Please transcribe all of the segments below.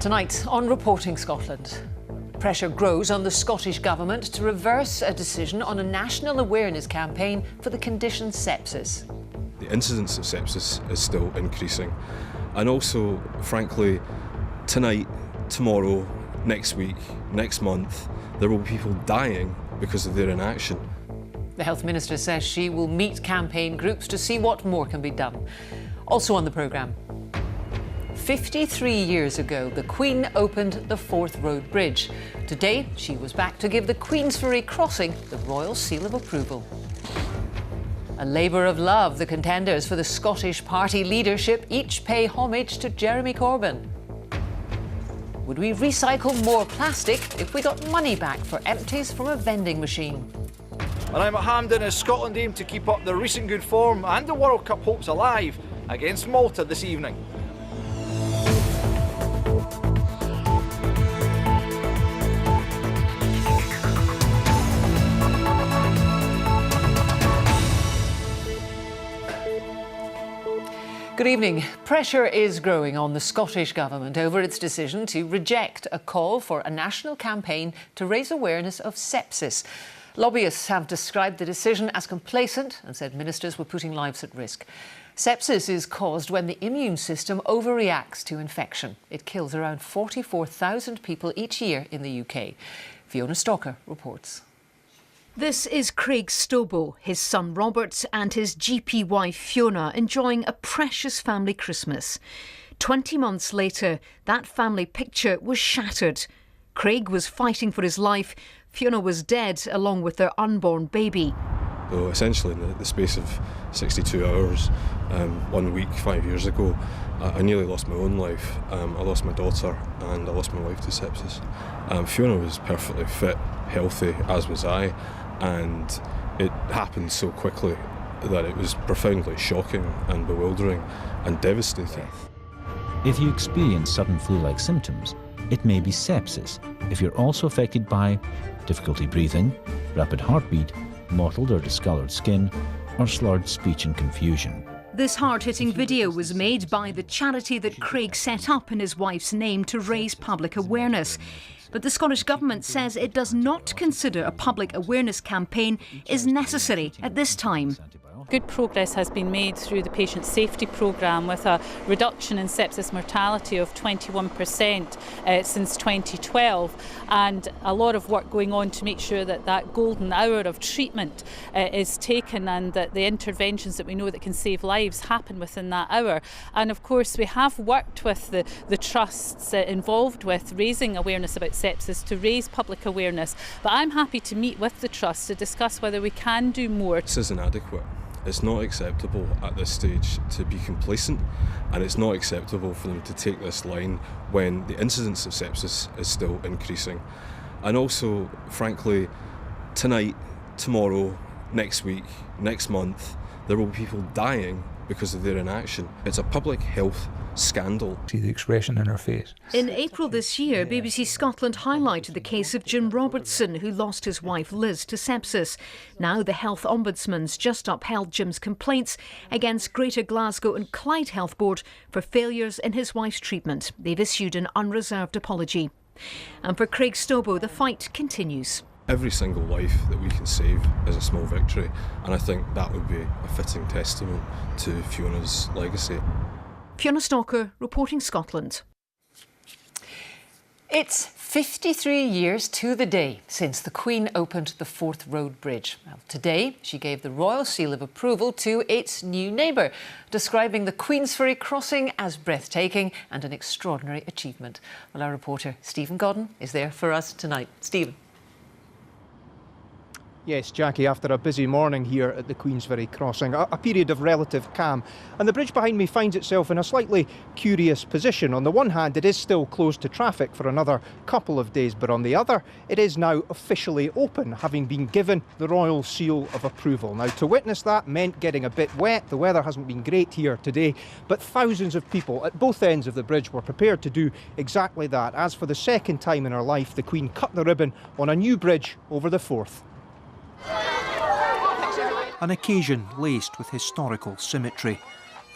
Tonight on Reporting Scotland, pressure grows on the Scottish Government to reverse a decision on a national awareness campaign for the condition sepsis. The incidence of sepsis is still increasing, and also, frankly, tonight, tomorrow, next week, next month, there will be people dying because of their inaction. The Health Minister says she will meet campaign groups to see what more can be done. Also on the programme, 53 years ago, the Queen opened the Forth Road Bridge. Today, she was back to give the Queensferry crossing the royal seal of approval. A labour of love, the contenders for the Scottish Party leadership each pay homage to Jeremy Corbyn. Would we recycle more plastic if we got money back for empties from a vending machine? And I'm at Hampden as Scotland aim to keep up their recent good form and the World Cup hopes alive against Malta this evening. Good evening. Pressure is growing on the Scottish Government over its decision to reject a call for a national campaign to raise awareness of sepsis. Lobbyists have described the decision as complacent and said ministers were putting lives at risk. Sepsis is caused when the immune system overreacts to infection. It kills around 44,000 people each year in the UK. Fiona Stalker reports. This is Craig Stobo, his son Robert and his GP wife Fiona enjoying a precious family Christmas. 20 months later, that family picture was shattered. Craig was fighting for his life. Fiona was dead along with their unborn baby. So essentially in the space of 62 hours, 1 week, 5 years ago, I nearly lost my own life. I lost my daughter and I lost my wife to sepsis. Fiona was perfectly fit, healthy, as was I. And it happened so quickly that it was profoundly shocking and bewildering and devastating. If you experience sudden flu-like symptoms, it may be sepsis. If you're also affected by difficulty breathing, rapid heartbeat, mottled or discoloured skin, or slurred speech and confusion. This hard-hitting video was made by the charity that Craig set up in his wife's name to raise public awareness. But the Scottish Government says it does not consider a public awareness campaign is necessary at this time. Good progress has been made through the patient safety programme with a reduction in sepsis mortality of 21% since 2012, and a lot of work going on to make sure that that golden hour of treatment is taken and that the interventions that we know that can save lives happen within that hour. And of course we have worked with the trusts involved with raising awareness about sepsis to raise public awareness, but I'm happy to meet with the trusts to discuss whether we can do more. This is inadequate. It's not acceptable at this stage to be complacent, and it's not acceptable for them to take this line when the incidence of sepsis is still increasing. And also, frankly, tonight, tomorrow, next week, next month, there will be people dying because of their inaction. It's a public health scandal. See the expression in her face. In April this year, BBC Scotland highlighted the case of Jim Robertson, who lost his wife Liz to sepsis. Now the Health Ombudsman's just upheld Jim's complaints against Greater Glasgow and Clyde Health Board for failures in his wife's treatment. They've issued an unreserved apology. And for Craig Stobo, the fight continues. Every single life that we can save is a small victory, and I think that would be a fitting testament to Fiona's legacy. Fiona Stalker, Reporting Scotland. It's 53 years to the day since the Queen opened the Forth Road Bridge. Well, today, she gave the royal seal of approval to its new neighbour, describing the Queensferry crossing as breathtaking and an extraordinary achievement. Well, our reporter Stephen Godden is there for us tonight. Stephen. Yes, Jackie, after a busy morning here at the Queensferry crossing, a period of relative calm. And the bridge behind me finds itself in a slightly curious position. On the one hand, it is still closed to traffic for another couple of days, but on the other, it is now officially open, having been given the royal seal of approval. Now, to witness that meant getting a bit wet. The weather hasn't been great here today, but thousands of people at both ends of the bridge were prepared to do exactly that, as for the second time in her life, the Queen cut the ribbon on a new bridge over the Forth. An occasion laced with historical symmetry.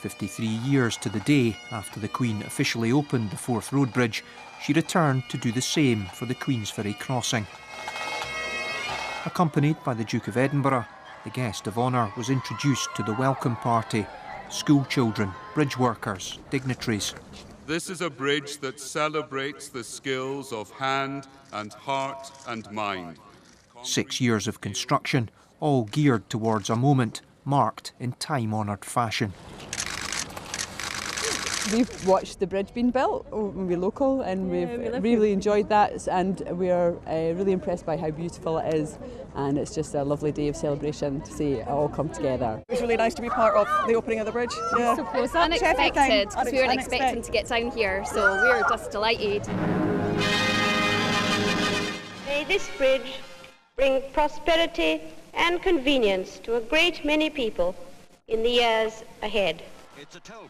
53 years to the day after the Queen officially opened the Forth Road Bridge, she returned to do the same for the Queensferry crossing. Accompanied by the Duke of Edinburgh, the guest of honour was introduced to the welcome party: school children, bridge workers, dignitaries. This is a bridge that celebrates the skills of hand and heart and mind. 6 years of construction, all geared towards a moment marked in time-honoured fashion. We've watched the bridge being built. We're local and we've really enjoyed that, and we are really impressed by how beautiful it is, and it's just a lovely day of celebration to see it all come together. It was really nice to be part of the opening of the bridge. Yeah. It was unexpected because we weren't expecting to get down here, so we were just delighted. May this bridge bring prosperity and convenience to a great many people in the years ahead.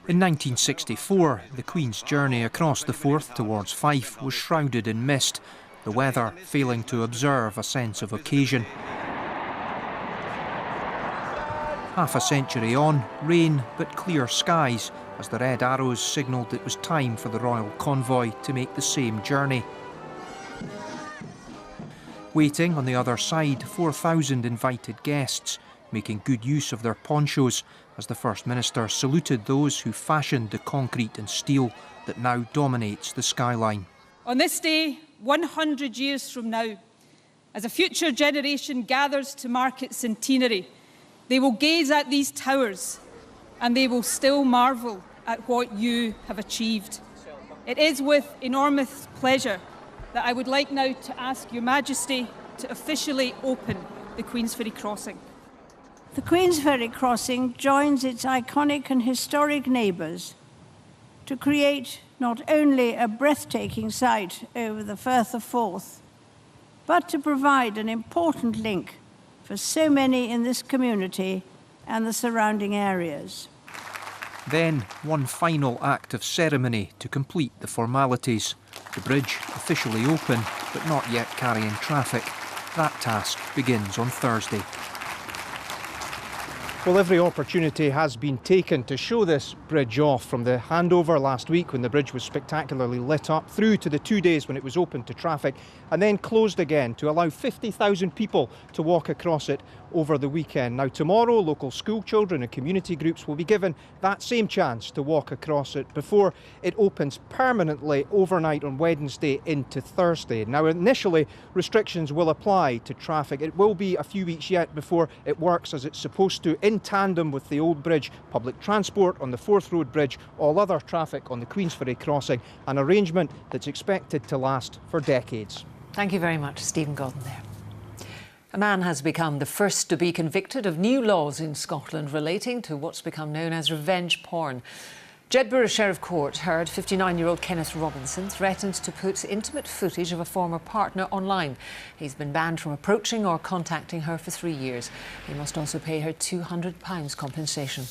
In 1964, the Queen's journey across the Forth towards Fife was shrouded in mist, the weather failing to observe a sense of occasion. Half a century on, rain but clear skies as the red arrows signalled it was time for the royal convoy to make the same journey. Waiting on the other side, 4,000 invited guests, making good use of their ponchos as the First Minister saluted those who fashioned the concrete and steel that now dominates the skyline. On this day, 100 years from now, as a future generation gathers to mark its centenary, they will gaze at these towers and they will still marvel at what you have achieved. It is with enormous pleasure that I would like now to ask Your Majesty to officially open the Queensferry crossing. The Queensferry crossing joins its iconic and historic neighbours to create not only a breathtaking sight over the Firth of Forth, but to provide an important link for so many in this community and the surrounding areas. Then, one final act of ceremony to complete the formalities. The bridge officially open, but not yet carrying traffic. That task begins on Thursday. Well, every opportunity has been taken to show this bridge off, from the handover last week when the bridge was spectacularly lit up, through to the 2 days when it was open to traffic and then closed again to allow 50,000 people to walk across it over the weekend. Now tomorrow, local school children and community groups will be given that same chance to walk across it before it opens permanently overnight on Wednesday into Thursday. Now initially, restrictions will apply to traffic. It will be a few weeks yet before it works as it's supposed to, in tandem with the old bridge, public transport on the Forth Road Bridge, all other traffic on the Queensferry crossing, an arrangement that's expected to last for decades. Thank you very much, Stephen Godden there. A man has become the first to be convicted of new laws in Scotland relating to what's become known as revenge porn. Jedburgh Sheriff Court heard 59-year-old Kenneth Robinson threatened to put intimate footage of a former partner online. He's been banned from approaching or contacting her for 3 years. He must also pay her £200 compensation.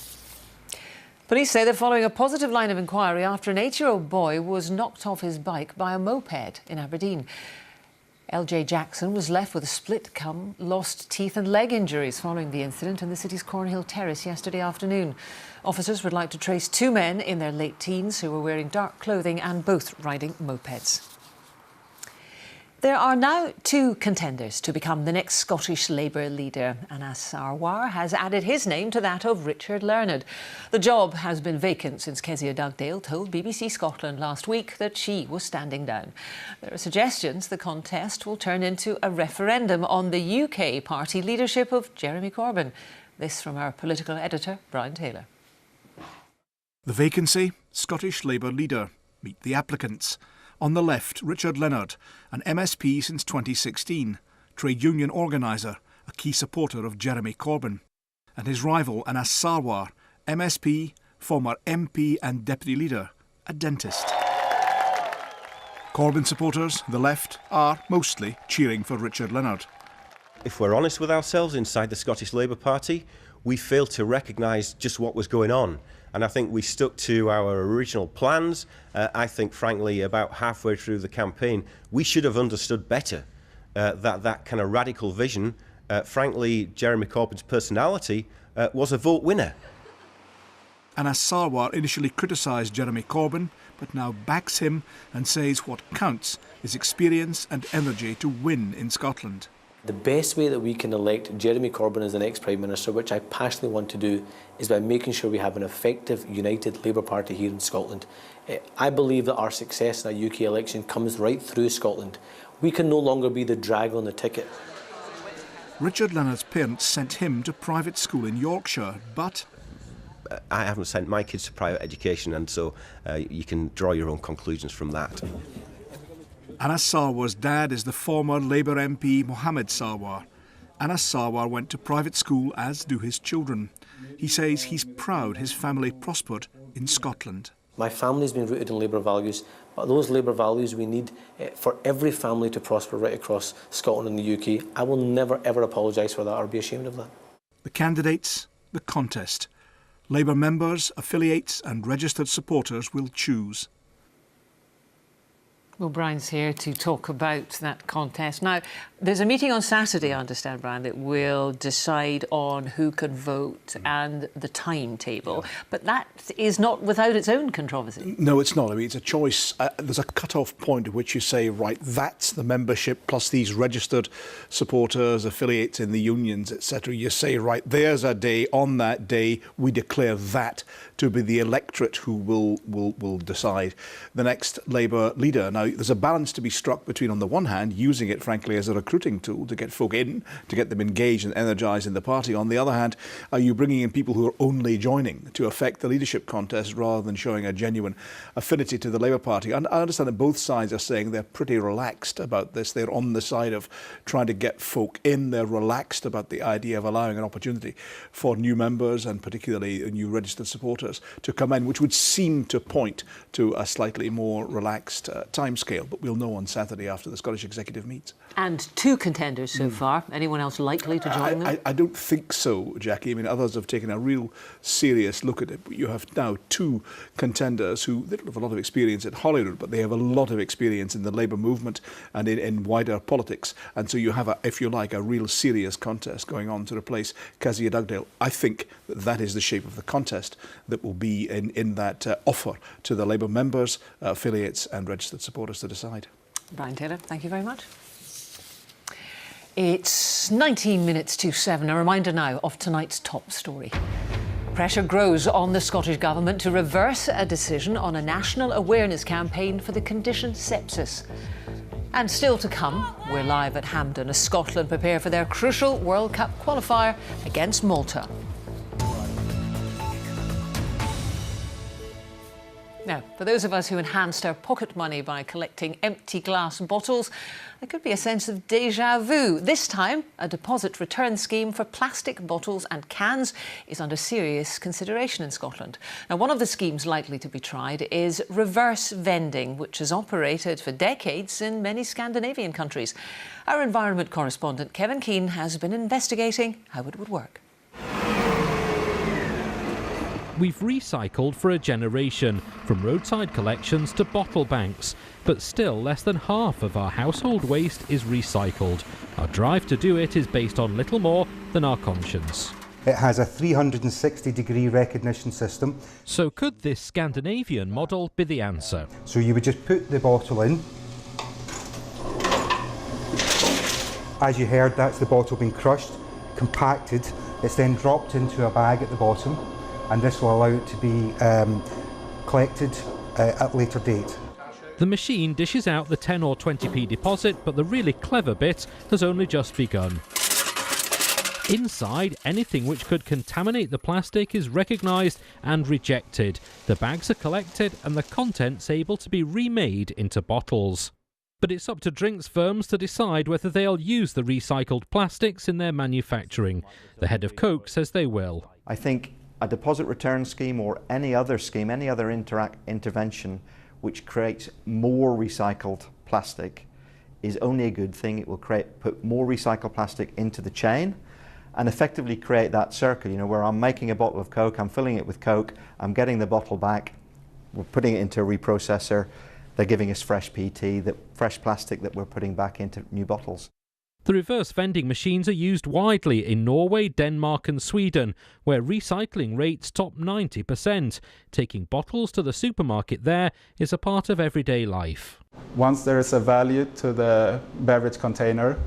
Police say they're following a positive line of inquiry after an 8-year-old boy was knocked off his bike by a moped in Aberdeen. LJ Jackson was left with a split gum, lost teeth and leg injuries following the incident in the city's Cornhill Terrace yesterday afternoon. Officers would like to trace 2 men in their late teens who were wearing dark clothing and both riding mopeds. There are now 2 contenders to become the next Scottish Labour leader. Anas Sarwar has added his name to that of Richard Leonard. The job has been vacant since Kezia Dugdale told BBC Scotland last week that she was standing down. There are suggestions the contest will turn into a referendum on the UK party leadership of Jeremy Corbyn. This from our political editor, Brian Taylor. The vacancy, Scottish Labour leader. Meet the applicants. On the left, Richard Leonard, an MSP since 2016, trade union organiser, a key supporter of Jeremy Corbyn. And his rival, Anas Sarwar, MSP, former MP and deputy leader, a dentist. Corbyn supporters, the left, are mostly cheering for Richard Leonard. If we're honest with ourselves inside the Scottish Labour Party, we failed to recognise just what was going on. And I think we stuck to our original plans. I think, frankly, about halfway through the campaign, we should have understood better that kind of radical vision, frankly, Jeremy Corbyn's personality, was a vote winner. Anas Sarwar initially criticised Jeremy Corbyn, but now backs him and says what counts is experience and energy to win in Scotland. The best way that we can elect Jeremy Corbyn as the next Prime Minister, which I passionately want to do, is by making sure we have an effective, united Labour Party here in Scotland. I believe that our success in a UK election comes right through Scotland. We can no longer be the drag on the ticket. Richard Leonard's parents sent him to private school in Yorkshire, but I haven't sent my kids to private education, and so you can draw your own conclusions from that. Anas Sarwar's dad is the former Labour MP Mohammed Sarwar. Anas Sarwar went to private school, as do his children. He says he's proud his family prospered in Scotland. My family's been rooted in Labour values, but those Labour values we need for every family to prosper right across Scotland and the UK. I will never ever apologise for that or be ashamed of that. The candidates, the contest. Labour members, affiliates and registered supporters will choose. Well, Brian's here to talk about that contest. Now, there's a meeting on Saturday, I understand, Brian, that will decide on who can vote and the timetable. But that is not without its own controversy. No, it's not. I mean, it's a choice. There's a cut-off point at which you say, right, that's the membership plus these registered supporters, affiliates in the unions, etc. You say, right, there's a day. On that day, we declare that to be the electorate who will decide the next Labour leader. Now, there's a balance to be struck between, on the one hand, using it, frankly, as a recruiting tool to get folk in, to get them engaged and energised in the party. On the other hand, are you bringing in people who are only joining to affect the leadership contest rather than showing a genuine affinity to the Labour Party? And I understand that both sides are saying they're pretty relaxed about this. They're on the side of trying to get folk in. They're relaxed about the idea of allowing an opportunity for new members and particularly new registered supporters to come in, which would seem to point to a slightly more relaxed timescale. But we'll know on Saturday after the Scottish Executive meets. And two contenders so far. Anyone else likely to join them? I don't think so, Jackie. I mean, others have taken a real serious look at it. But you have now two contenders who they don't have a lot of experience at Holyrood, but they have a lot of experience in the Labour movement and in wider politics. And so you have, if you like, a real serious contest going on to replace Kezia Dugdale. I think that is the shape of the contest that will be in that offer to the Labour members, affiliates and registered supporters to decide. Brian Taylor, thank you very much. It's 19 minutes to 7. A reminder now of tonight's top story. Pressure grows on the Scottish Government to reverse a decision on a national awareness campaign for the condition sepsis. And still to come, we're live at Hampden as Scotland prepare for their crucial World Cup qualifier against Malta. Now, for those of us who enhanced our pocket money by collecting empty glass bottles, there could be a sense of déjà vu. This time, a deposit return scheme for plastic bottles and cans is under serious consideration in Scotland. Now, one of the schemes likely to be tried is reverse vending, which has operated for decades in many Scandinavian countries. Our environment correspondent, Kevin Keane, has been investigating how it would work. We've recycled for a generation, from roadside collections to bottle banks, but still less than half of our household waste is recycled. Our drive to do it is based on little more than our conscience. It has a 360-degree recognition system. So could this Scandinavian model be the answer? So you would just put the bottle in. As you heard, that's the bottle being crushed, compacted. It's then dropped into a bag at the bottom, and this will allow it to be collected at a later date. The machine dishes out the 10 or 20p deposit, but the really clever bit has only just begun. Inside, anything which could contaminate the plastic is recognised and rejected. The bags are collected and the contents able to be remade into bottles. But it's up to drinks firms to decide whether they'll use the recycled plastics in their manufacturing. The head of Coke says they will. I think a deposit return scheme or any other scheme, any other intervention which creates more recycled plastic is only a good thing. It will put more recycled plastic into the chain and effectively create that circle, you know, where I'm making a bottle of Coke, I'm filling it with Coke, I'm getting the bottle back, we're putting it into a reprocessor, they're giving us fresh PT, the fresh plastic that we're putting back into new bottles. The reverse vending machines are used widely in Norway, Denmark and Sweden, where recycling rates top 90%. Taking bottles to the supermarket there is a part of everyday life. Once there is a value to the beverage container,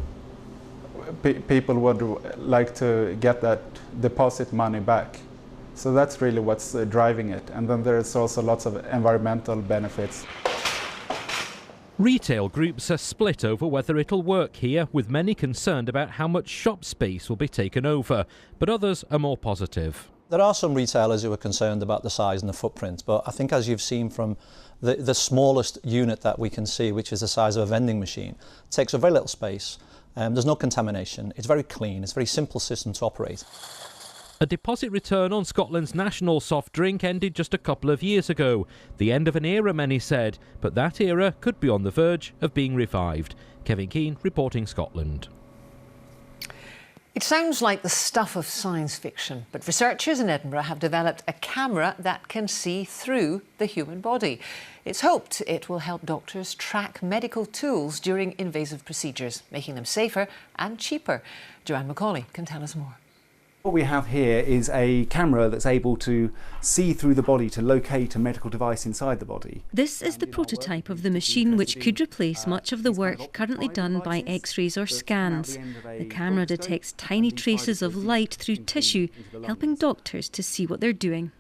people would like to get that deposit money back. So that's really what's driving it. And then there's also lots of environmental benefits. Retail groups are split over whether it'll work here, with many concerned about how much shop space will be taken over, but others are more positive. There are some retailers who are concerned about the size and the footprint, but I think, as you've seen from the smallest unit that we can see, which is the size of a vending machine, takes a very little space, there's no contamination, it's very clean, it's a very simple system to operate. A deposit return on Scotland's national soft drink ended just a couple of years ago. The end of an era, many said, but that era could be on the verge of being revived. Kevin Keane, reporting Scotland. It sounds like the stuff of science fiction, but researchers in Edinburgh have developed a camera that can see through the human body. It's hoped it will help doctors track medical tools during invasive procedures, making them safer and cheaper. Joanne Macaulay can tell us more. What we have here is a camera that's able to see through the body to locate a medical device inside the body. This is the prototype of the machine which could replace much of the work currently done by X-rays or scans. The camera detects tiny traces of light through tissue, helping doctors to see what they're doing.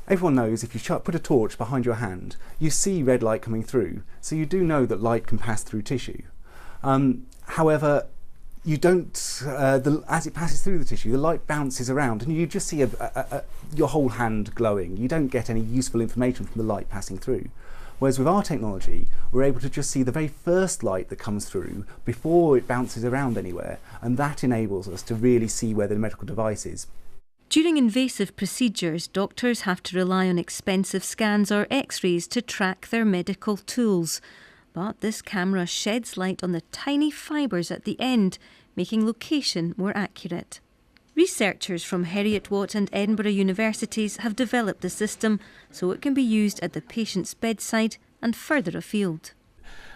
Everyone knows if you put a torch behind your hand, you see red light coming through, so you do know that light can pass through tissue. However, you don't, as it passes through the tissue, the light bounces around and you just see your whole hand glowing. You don't get any useful information from the light passing through. Whereas with our technology, we're able to just see the very first light that comes through before it bounces around anywhere, and that enables us to really see where the medical device is. During invasive procedures, doctors have to rely on expensive scans or X-rays to track their medical tools. But this camera sheds light on the tiny fibres at the end, making location more accurate. Researchers from Heriot-Watt and Edinburgh universities have developed the system so it can be used at the patient's bedside and further afield.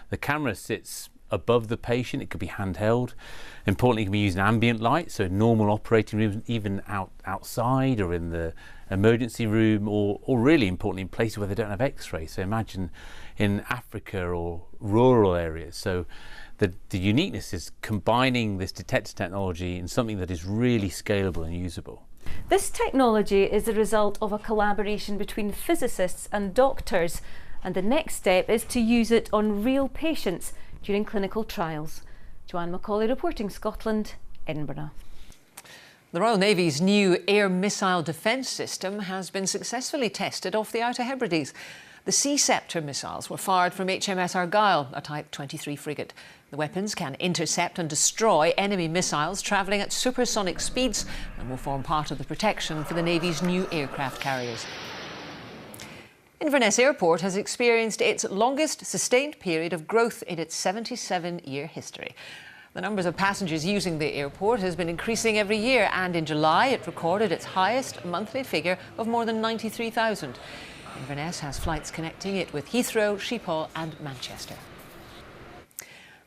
The camera sits above the patient, it could be handheld. Importantly, it can be used in ambient light, so in normal operating rooms, even outside or in the emergency room, or really importantly in places where they don't have X-rays. So imagine in Africa or rural areas. So the uniqueness is combining this detector technology in something that is really scalable and usable. This technology is the result of a collaboration between physicists and doctors, and the next step is to use it on real patients during clinical trials. Joanne Macaulay reporting Scotland, Edinburgh. The Royal Navy's new air missile defence system has been successfully tested off the Outer Hebrides. The Sea Sceptre missiles were fired from HMS Argyll, a Type 23 frigate. The weapons can intercept and destroy enemy missiles travelling at supersonic speeds and will form part of the protection for the Navy's new aircraft carriers. Inverness Airport has experienced its longest sustained period of growth in its 77-year history. The numbers of passengers using the airport has been increasing every year, and in July it recorded its highest monthly figure of more than 93,000. Inverness has flights connecting it with Heathrow, Schiphol and Manchester.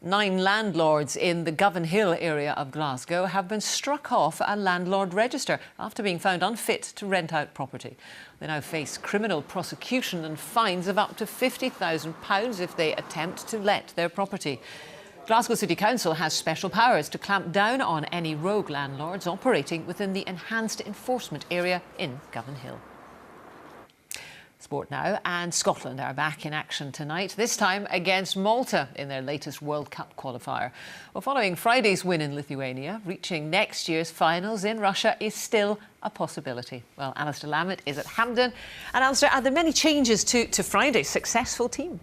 9 landlords in the Govan Hill area of Glasgow have been struck off a landlord register after being found unfit to rent out property. They now face criminal prosecution and fines of up to £50,000 if they attempt to let their property. Glasgow City Council has special powers to clamp down on any rogue landlords operating within the enhanced enforcement area in Govan Hill. Sport now, and Scotland are back in action tonight, this time against Malta in their latest World Cup qualifier. Well, following Friday's win in Lithuania, reaching next year's finals in Russia is still a possibility. Well, Alistair Lammett is at Hampden. And Alistair, are there many changes to Friday's successful team?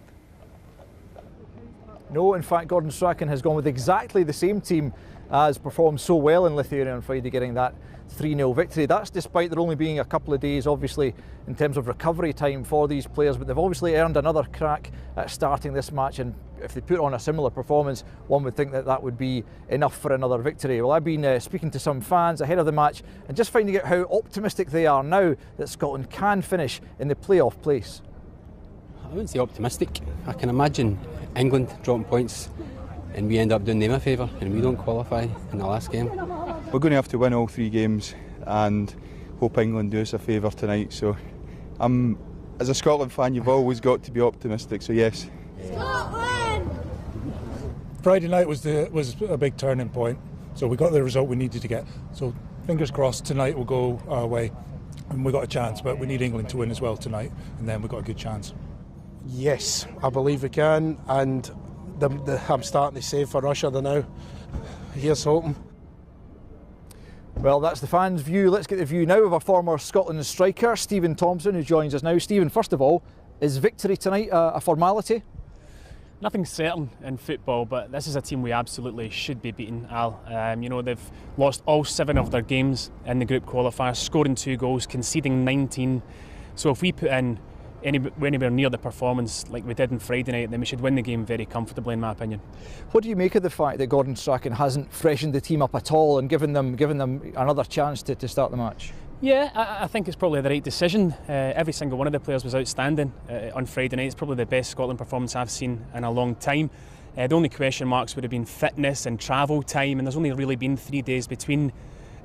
No, in fact, Gordon Strachan has gone with exactly the same team as performed so well in Lithuania on Friday, getting that 3-0 victory. That's despite there only being a couple of days, obviously, in terms of recovery time for these players, but they've obviously earned another crack at starting this match, and if they put on a similar performance, one would think that that would be enough for another victory. Well, I've been speaking to some fans ahead of the match and just finding out how optimistic they are now that Scotland can finish in the playoff place. I wouldn't say optimistic. I can imagine England dropping points and we end up doing them a favour and we don't qualify in the last game. We're going to have to win all 3 games and hope England do us a favour tonight. So as a Scotland fan, you've always got to be optimistic, so yes. Scotland! Friday night was a big turning point, so we got the result we needed to get. So fingers crossed tonight will go our way and we got a chance, but we need England to win as well tonight, and then we've got a good chance. Yes, I believe we can, and I'm starting to save for Russia now. Here's hoping. Well, that's the fans' view. Let's get the view now of our former Scotland striker, Stephen Thompson, who joins us now. Stephen, first of all, is victory tonight a formality? Nothing's certain in football, but this is a team we absolutely should be beating, Al. You know, they've lost all 7 of their games in the group qualifiers, scoring 2 goals, conceding 19. So if we put in anywhere near the performance like we did on Friday night, then we should win the game very comfortably, in my opinion. What do you make of the fact that Gordon Strachan hasn't freshened the team up at all and given them another chance to start the match? Yeah, I think it's probably the right decision. Every single one of the players was outstanding on Friday night. It's probably the best Scotland performance I've seen in a long time. The only question marks would have been fitness and travel time, and there's only really been 3 days between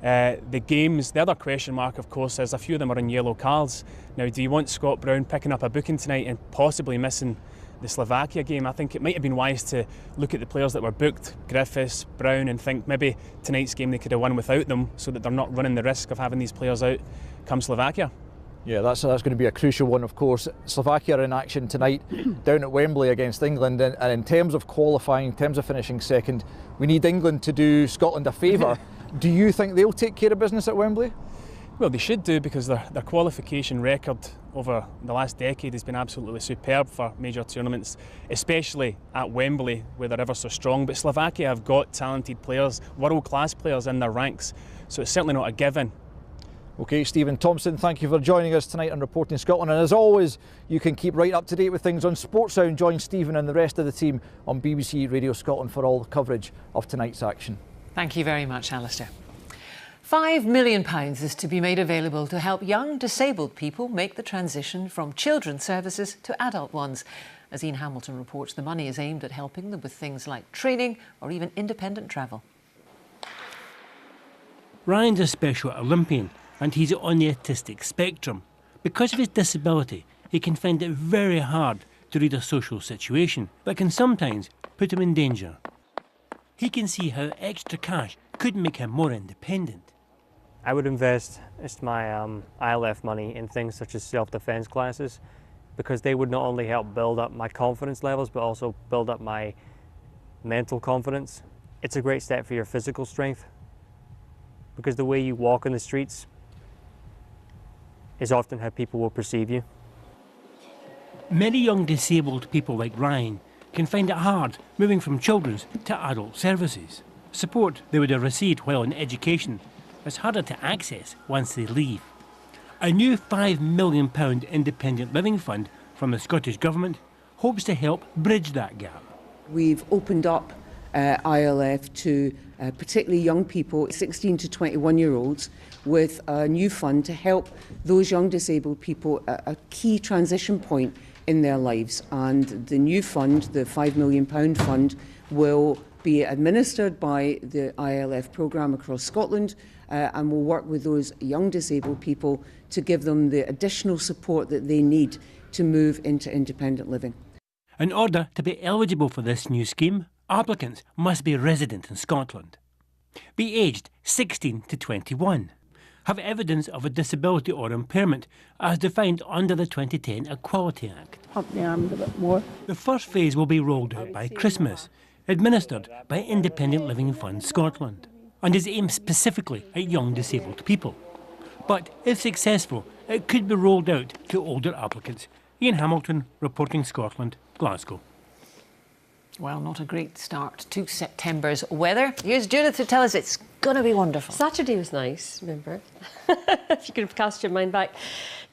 the games. The other question mark, of course, is a few of them are on yellow cards. Now, do you want Scott Brown picking up a booking tonight and possibly missing the Slovakia game? I think it might have been wise to look at the players that were booked, Griffiths, Brown, and think maybe tonight's game they could have won without them, so that they're not running the risk of having these players out come Slovakia. Yeah, that's going to be a crucial one, of course. Slovakia are in action tonight down at Wembley against England, and in terms of qualifying, in terms of finishing second, we need England to do Scotland a favour. Do you think they'll take care of business at Wembley? Well, they should do, because their qualification record over the last decade has been absolutely superb for major tournaments, especially at Wembley, where they're ever so strong. But Slovakia have got talented players, world-class players in their ranks, so it's certainly not a given. OK, Stephen Thompson, thank you for joining us tonight on Reporting Scotland. And as always, you can keep right up to date with things on Sportsound. Join Stephen and the rest of the team on BBC Radio Scotland for all the coverage of tonight's action. Thank you very much, Alistair. £5 million is to be made available to help young disabled people make the transition from children's services to adult ones. As Ian Hamilton reports, the money is aimed at helping them with things like training or even independent travel. Ryan's a Special Olympian and he's on the autistic spectrum. Because of his disability, he can find it very hard to read a social situation that can sometimes put him in danger. He can see how extra cash could make him more independent. I would invest my ILF money in things such as self-defence classes, because they would not only help build up my confidence levels but also build up my mental confidence. It's a great step for your physical strength, because the way you walk in the streets is often how people will perceive you. Many young disabled people like Ryan can find it hard moving from children's to adult services. Support they would have received while in education is harder to access once they leave. A new £5 million independent living fund from the Scottish Government hopes to help bridge that gap. We've opened up ILF to particularly young people, 16 to 21-year-olds, with a new fund to help those young disabled people at a key transition point in their lives. And the new fund, the £5 million fund, will be administered by the ILF programme across Scotland and will work with those young disabled people to give them the additional support that they need to move into independent living. In order to be eligible for this new scheme, applicants must be resident in Scotland, be aged 16 to 21, have evidence of a disability or impairment as defined under the 2010 Equality Act. Up the arms a bit more. The first phase will be rolled out by Christmas, administered by Independent Living Fund Scotland, and is aimed specifically at young disabled people. But if successful, it could be rolled out to older applicants. Ian Hamilton, Reporting Scotland, Glasgow. Well, not a great start to September's weather. Here's Judith to tell us it's going to be wonderful. Saturday was nice, remember? If you could have cast your mind back.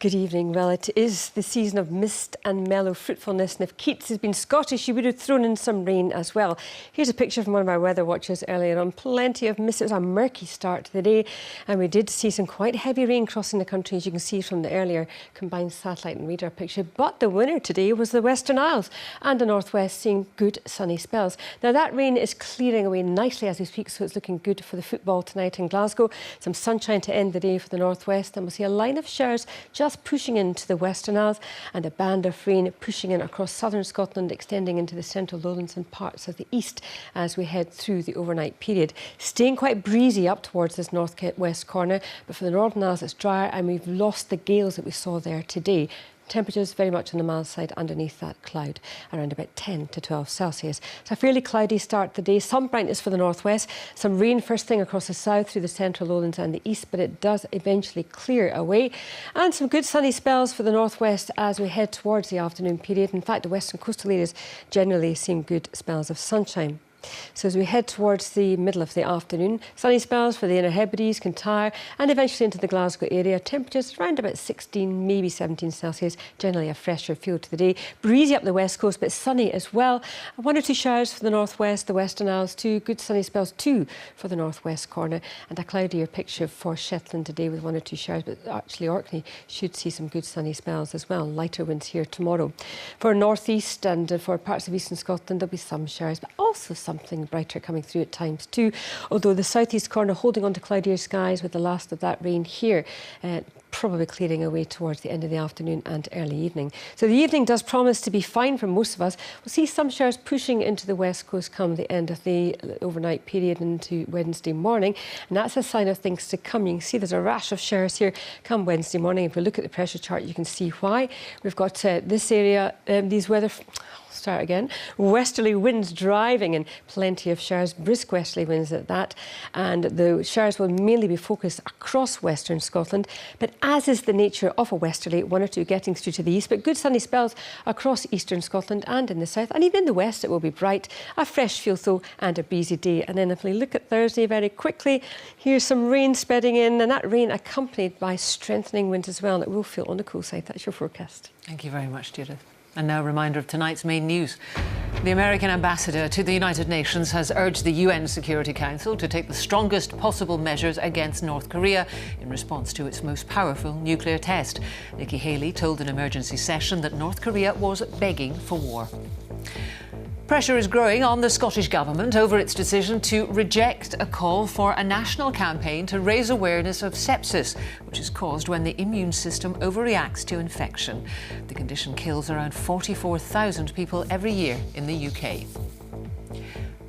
Good evening. Well, it is the season of mist and mellow fruitfulness, and if Keats has been Scottish, he would have thrown in some rain as well. Here's a picture from one of our weather watchers earlier on. Plenty of mist. It was a murky start to the day, and we did see some quite heavy rain crossing the country, as you can see from the earlier combined satellite and radar picture. But the winner today was the Western Isles and the northwest, seeing good sunny spells. Now, that rain is clearing away nicely as we speak, so it's looking good for the football tonight in Glasgow. Some sunshine to end the day for the northwest, and we'll see a line of showers just pushing into the Western Isles and a band of rain pushing in across southern Scotland, extending into the central lowlands and parts of the east as we head through the overnight period. Staying quite breezy up towards this north-west corner, but for the Northern Isles it's drier, and we've lost the gales that we saw there today. Temperatures very much on the mild side underneath that cloud, around about 10 to 12 Celsius. So a fairly cloudy start to the day. Some brightness for the northwest, some rain first thing across the south through the central lowlands and the east, but it does eventually clear away. And some good sunny spells for the northwest as we head towards the afternoon period. In fact, the western coastal areas generally seem good spells of sunshine. So as we head towards the middle of the afternoon, sunny spells for the Inner Hebrides, Kintyre, and eventually into the Glasgow area. Temperatures around about 16, maybe 17 Celsius, generally a fresher feel to the day. Breezy up the west coast, but sunny as well. 1 or 2 showers for the northwest, the Western Isles too. Good sunny spells too for the northwest corner, and a cloudier picture for Shetland today with 1 or 2 showers, but actually Orkney should see some good sunny spells as well. Lighter winds here tomorrow. For northeast and for parts of eastern Scotland, there'll be some showers, but also something brighter coming through at times too, although the southeast corner holding on to cloudier skies with the last of that rain here, probably clearing away towards the end of the afternoon and early evening. So the evening does promise to be fine for most of us. We'll see some showers pushing into the west coast come the end of the overnight period into Wednesday morning, and that's a sign of things to come. You can see there's a rash of showers here come Wednesday morning. If we look at the pressure chart, you can see why. We've got this area, these weather... Start again. Westerly winds driving and plenty of showers, brisk westerly winds at that, and the showers will mainly be focused across western Scotland, but as is the nature of a westerly, 1 or 2 getting through to the east, but good sunny spells across eastern Scotland and in the south, and even in the west it will be bright, a fresh feel though, and a breezy day. And then if we look at Thursday very quickly, here's some rain spreading in, and that rain accompanied by strengthening winds as well, and it will feel on the cool side. That's your forecast. Thank you very much, Judith. And now a reminder of tonight's main news. The American ambassador to the United Nations has urged the UN Security Council to take the strongest possible measures against North Korea in response to its most powerful nuclear test. Nikki Haley told an emergency session that North Korea was begging for war. Pressure is growing on the Scottish Government over its decision to reject a call for a national campaign to raise awareness of sepsis, which is caused when the immune system overreacts to infection. The condition kills around 44,000 people every year in the UK.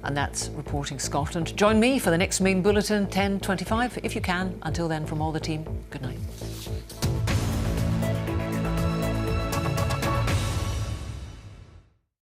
And that's Reporting Scotland. Join me for the next main bulletin, 10:25, if you can. Until then, from all the team, good night.